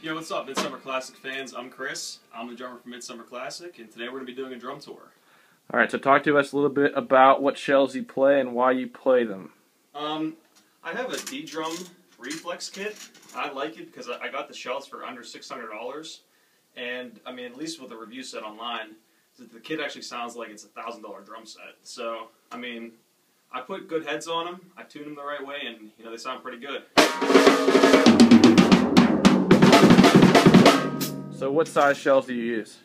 Yo, what's up, Midsummer Classic fans? I'm Chris. I'm the drummer for Midsummer Classic, and today we're going to be doing a drum tour. All right, so talk to us a little bit about what shells you play and why you play them. I have a D-drum reflex kit. I like it because I got the shells for under $600, and I mean, at least what the review said online, the kit actually sounds like it's a $1,000 drum set. So, I mean, I put good heads on them, I tune them the right way, and you know they sound pretty good. So what size shells do you use?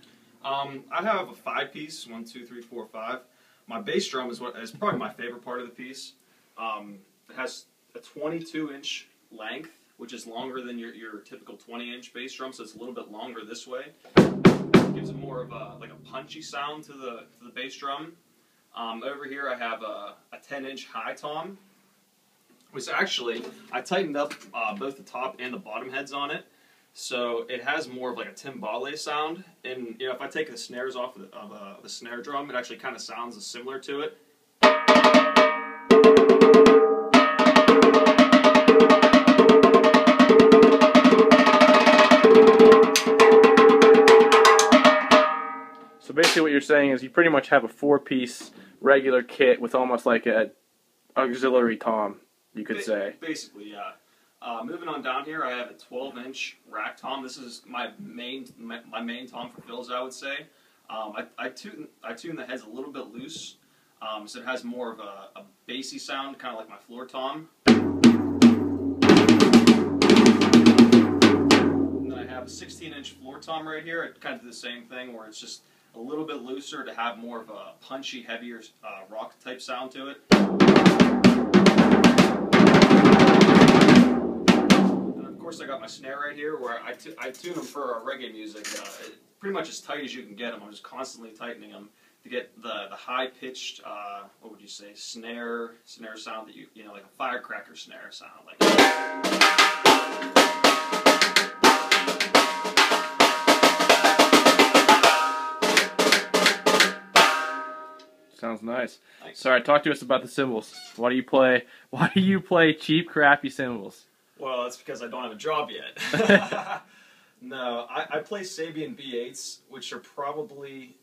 I have a 5-piece, 1, 2, 3, 4, 5. My bass drum is probably my favorite part of the piece. It has a 22-inch length, which is longer than your typical 20-inch bass drum, so it's a little bit longer this way. It gives it more of a punchy sound to the bass drum. Over here I have a 10-inch high tom, which actually I tightened up both the top and the bottom heads on it. So it has more of like a timbale sound, and you know, if I take the snares off of the snare drum, it actually kind of sounds similar to it. So basically what you're saying is you pretty much have a 4-piece regular kit with almost like a auxiliary tom, you could say. Basically, yeah. Moving on down here, I have a 12-inch rack tom. This is my main tom for fills, I would say. I tune the heads a little bit loose, so it has more of a bassy sound, kind of like my floor tom. And then I have a 16-inch floor tom right here. It kind of does the same thing, where it's just a little bit looser to have more of a punchy, heavier rock type sound to it. Of course, I got my snare right here, where I tune them for reggae music, pretty much as tight as you can get them. I'm just constantly tightening them to get the high-pitched, what would you say, snare sound that you know, like a firecracker snare sound. Like. Sounds nice. Thanks. Sorry, talk to us about the cymbals. Why do you play cheap, crappy cymbals? Well, that's because I don't have a job yet. No, I play Sabian B8s, which are probably...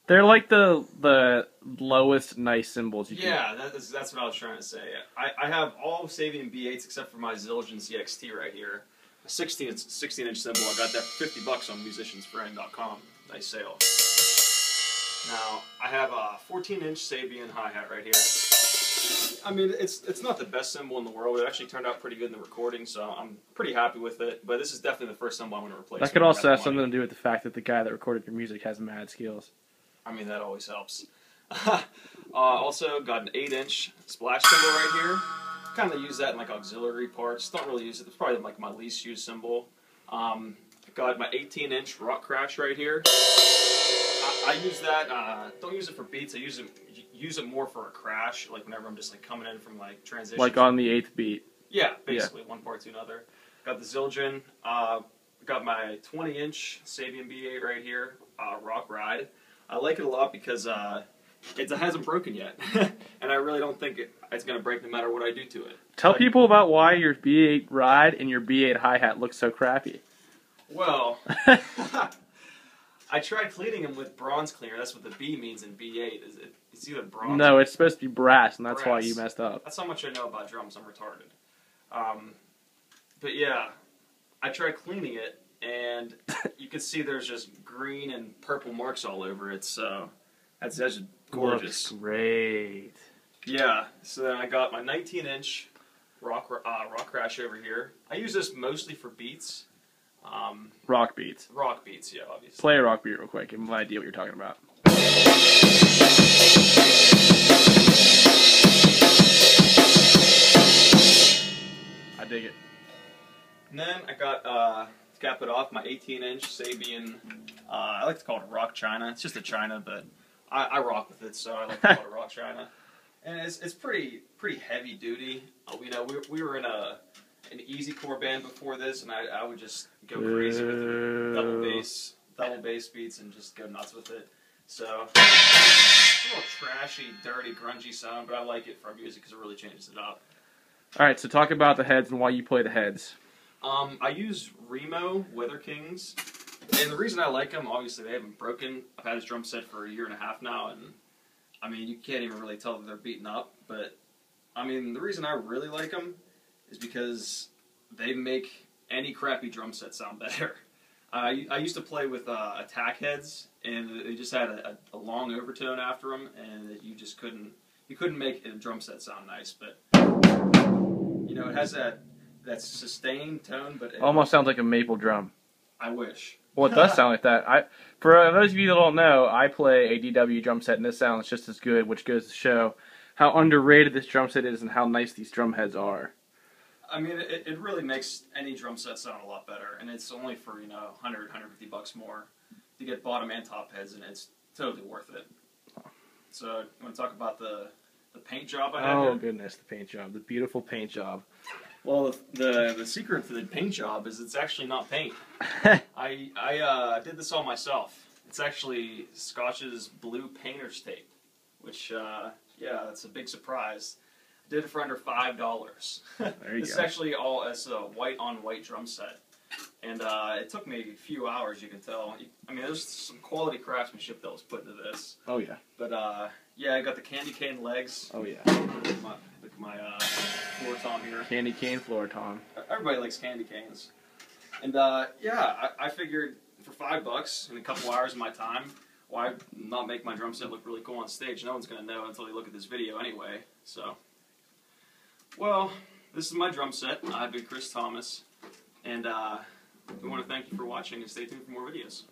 They're like the lowest nice cymbals you can. Yeah, that's what I was trying to say. I have all Sabian B8s except for my Zildjian CXT right here. A 16-inch cymbal. I got that for $50 on musiciansfriend.com. Nice sale. Now, I have a 14-inch Sabian hi-hat right here. I mean, it's not the best cymbal in the world. It actually turned out pretty good in the recording, so I'm pretty happy with it. But this is definitely the first cymbal I'm going to replace. That could also have something to do with the fact that the guy that recorded your music has mad skills. I mean, that always helps. Also, got an 8-inch splash cymbal right here. Kind of use that in like auxiliary parts. Don't really use it. It's probably like my least used cymbal. Got my 18-inch rock crash right here. I use that. Don't use it for beats. I use it more for a crash, like whenever I'm just like coming in from like transition. Like on the 8th beat. Yeah, basically one part to another. Got the Zildjian. Got my 20-inch Sabian B8 right here. Rock Ride. I like it a lot because it hasn't broken yet, and I really don't think it's gonna break no matter what I do to it. Tell people about why your B8 Ride and your B8 hi-hat look so crappy. Well. I tried cleaning them with bronze cleaner. That's what the B means in B8. It's either bronze. No, it's supposed to be brass, and that's brass. why you messed up. That's how much I know about drums. I'm retarded. But yeah, I tried cleaning it, and you can see there's just green and purple marks all over it. So that's just gorgeous. Looks great. Yeah. So then I got my 19-inch rock crash over here. I use this mostly for beats. Rock beats. Rock beats, yeah, obviously. Play a rock beat real quick. Give me an idea what you're talking about. I dig it. And then I got, to cap it off, my 18-inch Sabian, I like to call it a rock china. It's just a china, but I rock with it, so I like to call it a rock china. And it's pretty heavy duty. You know, we were in an easy core band before this, and I would just go crazy with the double bass beats and just go nuts with it. So it's a little trashy, dirty, grungy sound, but I like it for our music because it really changes it up. All right, so talk about the heads and why you play the heads. I use Remo Weather Kings, and the reason I like them, obviously they haven't broken. I've had this drum set for a year and a half now, and I mean, you can't even really tell that they're beaten up, but I mean, the reason I really like them is because they make any crappy drum set sound better. I used to play with attack heads, and they just had a long overtone after them, and you just couldn't make a drum set sound nice. But you know, it has that sustained tone, but Almost sounds like a maple drum. I wish. Well, it does sound like that. For those of you that don't know, I play a DW drum set, and this sounds just as good, which goes to show how underrated this drum set is and how nice these drum heads are. I mean, it really makes any drum set sound a lot better, and it's only for, you know, $100-$150 more to get bottom and top heads, and it's totally worth it. So, you want to talk about the paint job I have here? Oh, goodness, the paint job. The beautiful paint job. Well, the secret to the paint job is it's actually not paint. I did this all myself. It's actually Scotch's blue painter's tape, which, yeah, that's a big surprise. I did it for under $5. There you This is go. actually it's a white-on-white drum set. And it took me a few hours, you can tell. I mean, there's some quality craftsmanship that was put into this. Oh, yeah. But, yeah, I got the candy cane legs. Oh, yeah. With my floor tom here. Candy cane floor tom. Everybody likes candy canes. And, yeah, I figured for $5 in a couple hours of my time, why not make my drum set look really cool on stage? No one's going to know until they look at this video anyway, so. Well, this is my drum set. I've been Chris Thomas, and we want to thank you for watching, and stay tuned for more videos.